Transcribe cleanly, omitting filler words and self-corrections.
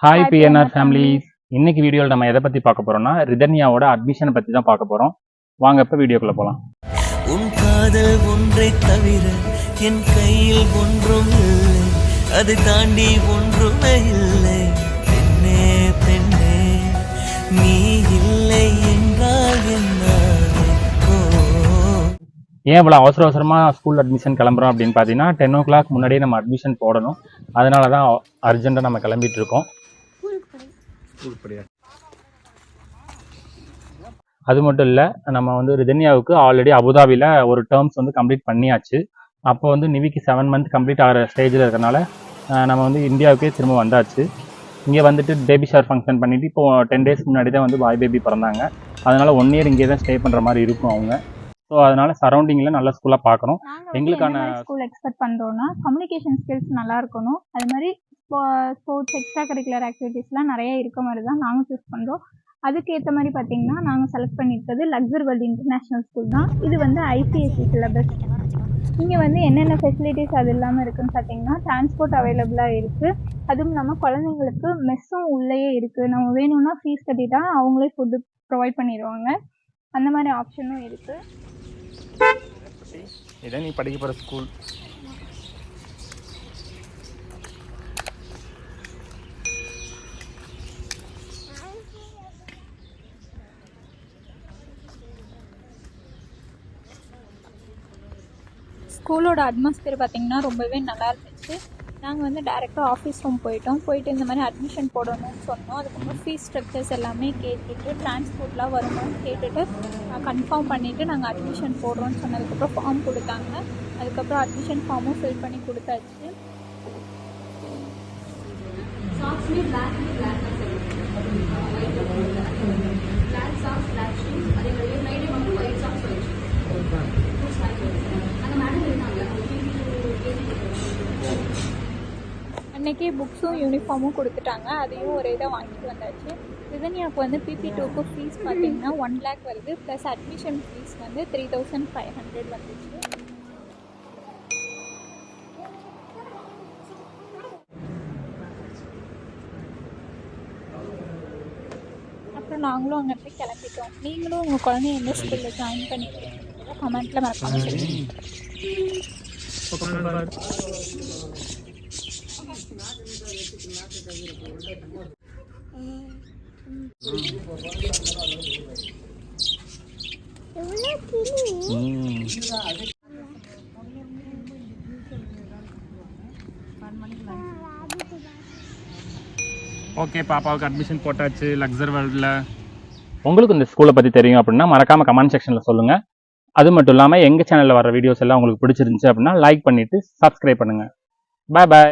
Hi PNR families. இன்னைக்கு வீடியோவில் நம்ம எதை பற்றி பார்க்க போகிறோம்னா ரிதன்யாவோட அட்மிஷனை பற்றி தான் பார்க்க போகிறோம். வாங்க இப்போ வீடியோக்குள்ளே போகலாம். உன் காதல் ஒன்றை தவிர என் கையில் ஒன்றும் இல்லை, அதை தாண்டி ஒன்றுமே இல்லை. பெண்ணே பெண்ணே நீ இல்லை என்றால் என்ன? ஏன் இவ்வளோ அவசரமாக ஸ்கூல் அட்மிஷன் கிளம்புறோம் அப்படின்னு பார்த்தீங்கன்னா 10 o'clock முன்னாடியே நம்ம அட்மிஷன் போடணும். அதனால தான் அர்ஜென்ட்டாக நம்ம கிளம்பிட்டு இருக்கோம். அது மட்டும் இல்லை, நம்ம ரிதன்யாவுக்கு ஆல்ரெடி அபுதாபியில் ஒரு டேர்ம்ஸ் கம்ப்ளீட் பண்ணியாச்சு. அப்போ நிவிக்கு 7 month கம்ப்ளீட் ஆகிற ஸ்டேஜில் இருக்கிறனால நம்ம இந்தியாவுக்கே திரும்ப வந்தாச்சு. இங்கே வந்துட்டு பேபி ஷவர் ஃபங்க்ஷன் பண்ணிவிட்டு இப்போ 10 days முன்னாடி தான் பாய் பேபி பிறந்தாங்க. அதனால் 1 year இங்கே தான் ஸ்டே பண்ணுற மாதிரி இருக்கும் அவங்க. ஸோ அதனால் சரௌண்டிங்கில் நல்ல ஸ்கூலாக பார்க்கணும். எங்களுக்கான ஸ்கூல் எக்ஸ்பெக்ட் பண்ணுறோன்னா கம்யூனிகேஷன் ஸ்கில்ஸ் நல்லா இருக்கணும். அது மாதிரி ஸ்போர்ட்ஸ் எக்ஸ்ட்ரா கரிக்குலர் ஆக்டிவிட்டீஸ்லாம் நிறைய இருக்க மாதிரி தான் நாங்கள் சூஸ் பண்ணுறோம். அதுக்கேற்ற மாதிரி பார்த்தீங்கன்னா நாங்கள் செலக்ட் பண்ணியிருக்கிறது லக்ஸர் வேர்ல்டு இன்டர்நேஷ்னல் ஸ்கூல் தான். இது ஐசிஎஸ்சி சிலபஸ். இங்கே என்னென்ன ஃபெசிலிட்டிஸ் அது இல்லாமல் இருக்குதுன்னு பார்த்தீங்கன்னா டிரான்ஸ்போர்ட் அவைலபிளாக இருக்குது. அதுவும் இல்லாமல் குழந்தைங்களுக்கு மெஸ்ஸும் உள்ளேயே இருக்குது. நம்ம வேணும்னா ஃபீஸ் கட்டிட்டா அவங்களே ஃபுட்டு ப்ரொவைட் பண்ணிடுவாங்க. அந்த மாதிரி ஆப்ஷனும் இருக்குது. இதான் நீ படிக்க போகிற ஸ்கூல். ஸ்கூலோட அட்மாஸ்பியர் பார்த்திங்கன்னா ரொம்பவே நல்லா இருந்துச்சு. நாங்கள் டேரெக்டாக ஆஃபீஸ் ரூம் போயிட்டு இந்த மாதிரி அட்மிஷன் போடணும்னு சொன்னோம். அதுக்கப்புறம் ஃபீஸ் ஸ்ட்ரக்சர்ஸ் எல்லாமே கேட்டுட்டு டிரான்ஸ்போர்ட்லாம் வருமானு கேட்டுட்டு கன்ஃபார்ம் பண்ணிவிட்டு நாங்கள் அட்மிஷன் போடுறோன்னு சொன்னதுக்கப்புறம் ஃபார்ம் கொடுத்தாங்க. அதுக்கப்புறம் அட்மிஷன் ஃபார்மும் ஃபில் பண்ணி கொடுத்தாச்சு. அன்றைக்கே புக்ஸும் யூனிஃபார்மும் கொடுத்துட்டாங்க. அதையும் ஒரே இதாக வாங்கிட்டு வந்தாச்சு. ரிதன்யாவுக்கு PP2க்கு ஃபீஸ் பார்த்திங்கன்னா 1 lakh வருது. ப்ளஸ் அட்மிஷன் ஃபீஸ் 3500 வந்துச்சு. அப்புறம் நாங்களும் அங்கே போய் கிளம்பிட்டோம். நீங்களும் உங்கள் குழந்தைய எந்த ஸ்கூலில் ஜாயின் பண்ணியிருக்கீங்க கமெண்ட்டில் மறக்காமல் சொல்லுங்கள். ஓகே, பாப்பாவுக்கு அட்மிஷன் போட்டாச்சு லக்ஸர் வேர்ல்டில். உங்களுக்கு இந்த ஸ்கூலை பற்றி தெரியும் அப்படின்னா மறக்காமல் கமெண்ட் செக்ஷனில் சொல்லுங்கள். அது மட்டும் இல்லாமல் எங்கள் சேனலில் வர வீடியோஸ் எல்லாம் உங்களுக்கு பிடிச்சிருந்துச்சு அப்படின்னா லைக் பண்ணிவிட்டு சப்ஸ்கிரைப் பண்ணுங்கள். பாய் பாய்.